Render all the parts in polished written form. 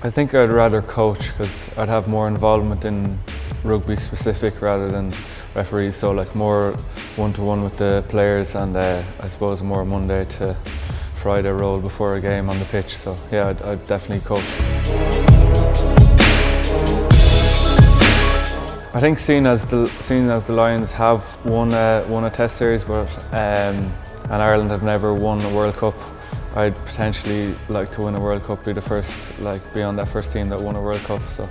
I think I'd rather coach because I'd have more involvement in rugby specific rather than referees, so like more one-to-one with the players, and I suppose more Monday to Friday role before a game on the pitch. So yeah, I'd definitely coach. I think seeing as the Lions have won a Test series, but and Ireland have never won a World Cup, I'd potentially like to win a World Cup, be the first, be on that first team that won a World Cup. So,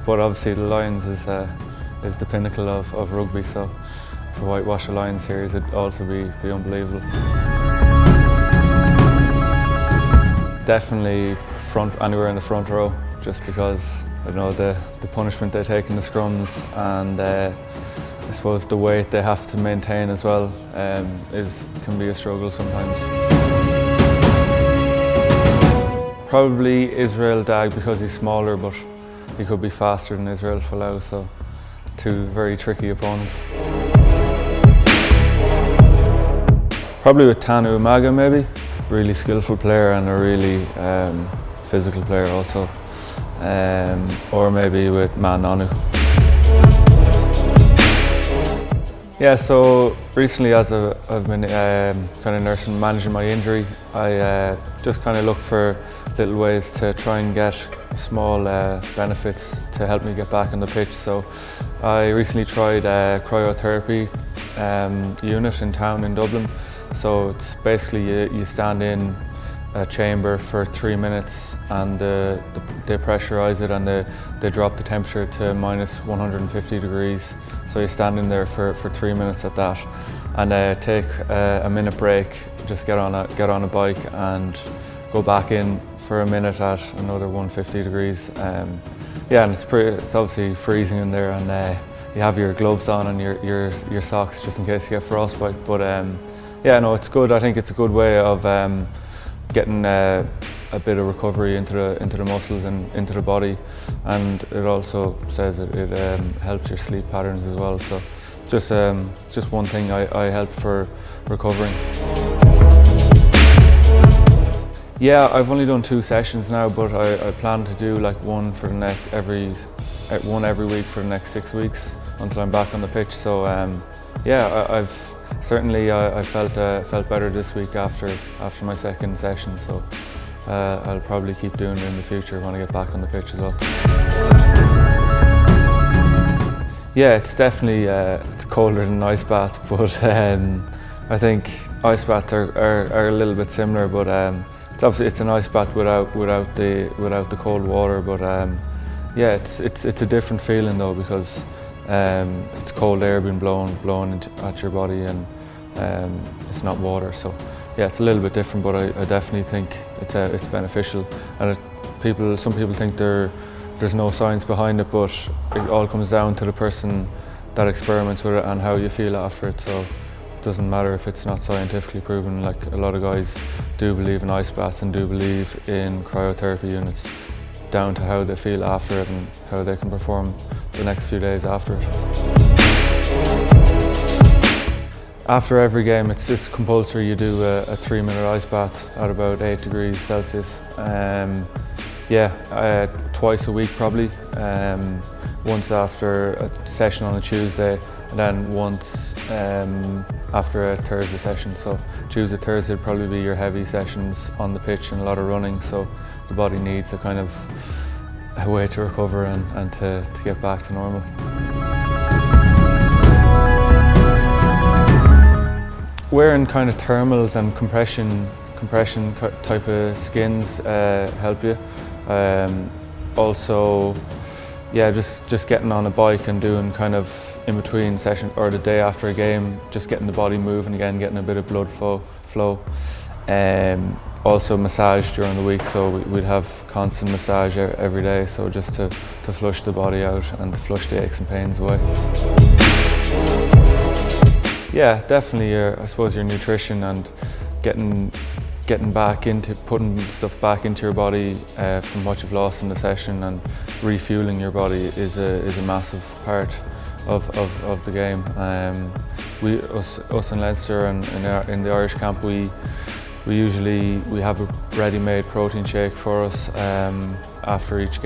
but obviously the Lions is the pinnacle of rugby. So to whitewash a Lions series would also be unbelievable. Definitely anywhere in the front row, just because I know the punishment they take in the scrums, and I suppose the weight they have to maintain as well can be a struggle sometimes. Probably Israel Dag, because he's smaller, but he could be faster than Israel Folau, so two very tricky opponents. Probably with Tanu Umaga maybe, really skillful player and a really physical player also. Or maybe with Man Nonu. Yeah, so recently as I've been kind of managing my injury, I just kind of look for little ways to try and get small benefits to help me get back on the pitch. So I recently tried a cryotherapy unit in town in Dublin. So it's basically you stand in a chamber for 3 minutes, and they pressurise it, and they drop the temperature to minus 150 degrees. So you stand in there for 3 minutes at that, and take a minute break, just get on a bike and go back in for a minute at another 150 degrees. Yeah, and it's obviously freezing in there, and you have your gloves on and your socks just in case you get frostbite. But yeah, no, it's good. I think it's a good way of getting a bit of recovery into the muscles and into the body, and it also says it helps your sleep patterns as well. So just one thing I help for recovering. Yeah, I've only done 2 sessions now, but I plan to do like one every week for the next 6 weeks until I'm back on the pitch. So yeah, I've certainly I felt better this week after my second session. So I'll probably keep doing it in the future when I get back on the pitch as well. Yeah, it's definitely it's colder than an ice bath, but I think ice baths are a little bit similar, but it's an ice bath without the cold water. But yeah, it's a different feeling though, because it's cold air being blown at your body, and it's not water. So yeah, it's a little bit different, but I definitely think it's beneficial. And some people think there's no science behind it, but it all comes down to the person that experiments with it and how you feel after it. So it doesn't matter if it's not scientifically proven. Like, a lot of guys do believe in ice baths and do believe in cryotherapy units, down to how they feel after it and how they can perform the next few days after it. After every game, it's compulsory you do a 3-minute ice bath at about 8 degrees Celsius. Yeah, twice a week probably. Once after a session on a Tuesday, and then once after a Thursday session. So Tuesday, Thursday would probably be your heavy sessions on the pitch and a lot of running. So the body needs a way to recover and to get back to normal. Wearing kind of thermals and compression type of skins help you. Also, yeah, just getting on a bike and doing kind of in between session or the day after a game, just getting the body moving again, getting a bit of blood flow. Also massage during the week, so we'd have constant massage every day, so just to flush the body out and to flush the aches and pains away. Yeah, definitely I suppose your nutrition and getting back into putting stuff back into your body from what you've lost in the session, and refueling your body is a massive part of the game. Us in Leinster and in the Irish camp, we we have a ready-made protein shake for us after each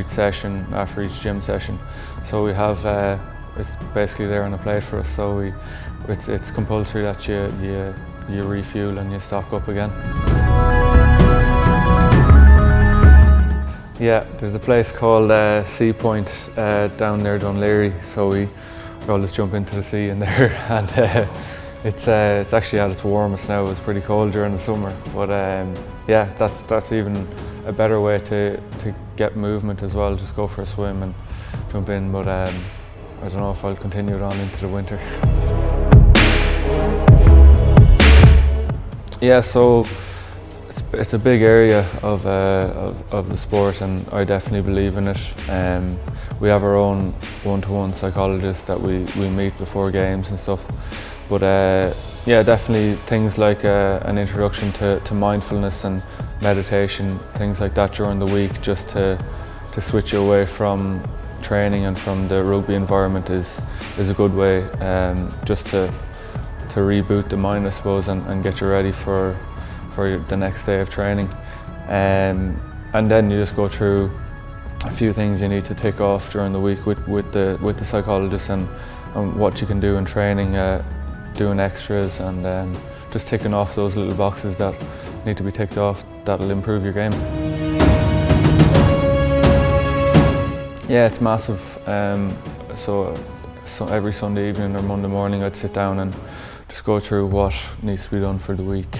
session, after each gym session. So we have it's basically there on a plate for us. So it's compulsory that you refuel and you stock up again. Yeah, there's a place called Sea Point down near Dunleary, so we always jump into the sea in there, and it's actually at its warmest now. It's pretty cold during the summer, but yeah, that's even a better way to get movement as well. Just go for a swim and jump in, but I don't know if I'll continue it on into the winter. Yeah, so it's a big area of the sport, and I definitely believe in it. We have our own one-to-one psychologist that we meet before games and stuff. But yeah, definitely things like an introduction to mindfulness and meditation, things like that during the week, just to switch you away from training and from the rugby environment is a good way, just to reboot the mind, I suppose, and get you ready for the next day of training. And then you just go through a few things you need to tick off during the week with the psychologist, and what you can do in training, doing extras, and just ticking off those little boxes that need to be ticked off that'll improve your game. Yeah, it's massive. So every Sunday evening or Monday morning I'd sit down and just go through what needs to be done for the week,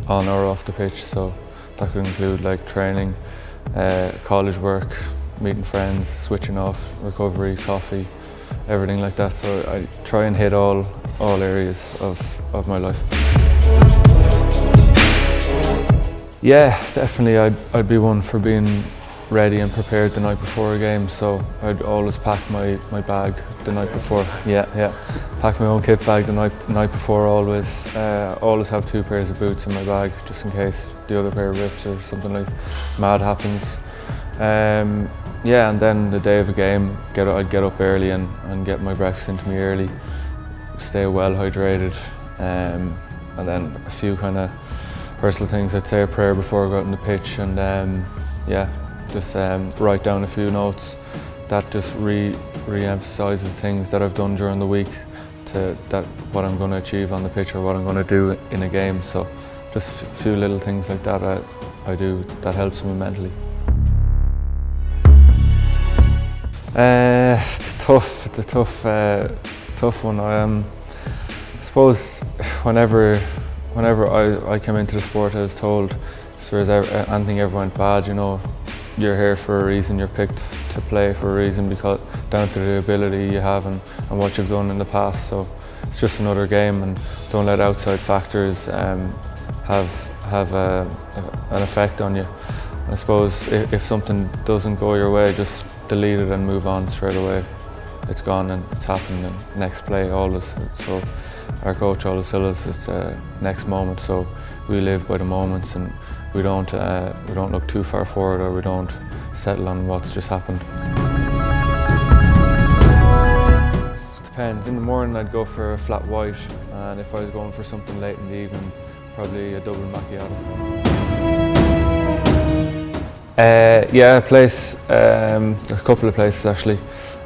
on or off the pitch. So that could include like training, college work, meeting friends, switching off, recovery, coffee, everything like that. So I try and hit all areas of my life. Yeah, definitely I'd be one for being ready and prepared the night before a game. So I'd always pack my bag the night before. Yeah, pack my own kit bag the night before. Always have 2 pairs of boots in my bag, just in case the other pair rips or something like mad happens. Yeah, and then the day of a game, I'd get up early and get my breakfast into me early, stay well hydrated, and then a few kind of personal things. I'd say a prayer before I go out on the pitch, and yeah, just write down a few notes that just re-emphasises things that I've done during the week, what I'm going to achieve on the pitch or what I'm going to do in a game. So just a few little things like that I do that helps me mentally. It's tough. It's a tough one. I suppose whenever I came into the sport, I was told if there was anything ever went bad, you know, you're here for a reason. You're picked to play for a reason, because down to the ability you have and what you've done in the past. So it's just another game, and don't let outside factors have an effect on you. I suppose if something doesn't go your way, just delete it and move on straight away. It's gone and it's happened, and next play always. So our coach always tells us it's next moment. So we live by the moments, and we don't look too far forward, or we don't settle on what's just happened. It depends. In the morning I'd go for a flat white, and if I was going for something late in the evening, probably a double macchiato. Yeah, a couple of places actually.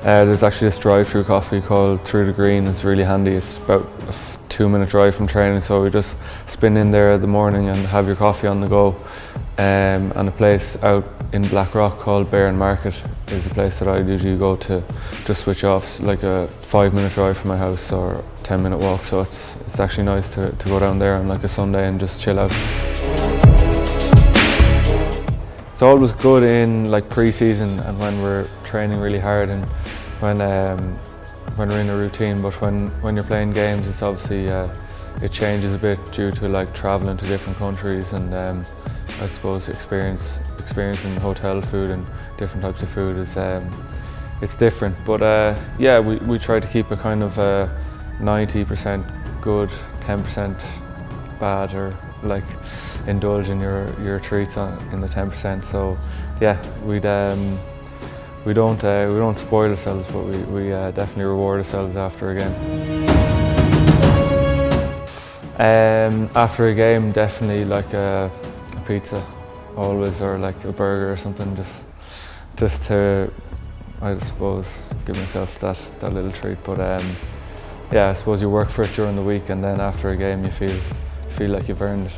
There's actually this drive-through coffee called Through the Green. It's really handy. It's about a 2-minute drive from training, so we just spin in there in the morning and have your coffee on the go. And a place out in Blackrock called Bear and Market is a place that I usually go to just switch off. It's like a 5-minute drive from my house or 10-minute walk, so it's actually nice to go down there on like a Sunday and just chill out. It's always good in like pre-season and when we're training really hard and when we're in a routine, but when you're playing games, it's obviously it changes a bit due to like traveling to different countries, and I suppose experiencing hotel food and different types of food is it's different. But yeah, we try to keep a kind of 90% good, 10% bad, or like indulge in your treats in the 10%. So yeah, we don't spoil ourselves, but we definitely reward ourselves after a game. After a game, definitely like a pizza, always, or like a burger or something, just to, I suppose, give myself that little treat. But yeah, I suppose you work for it during the week, and then after a game, you feel like you've earned it.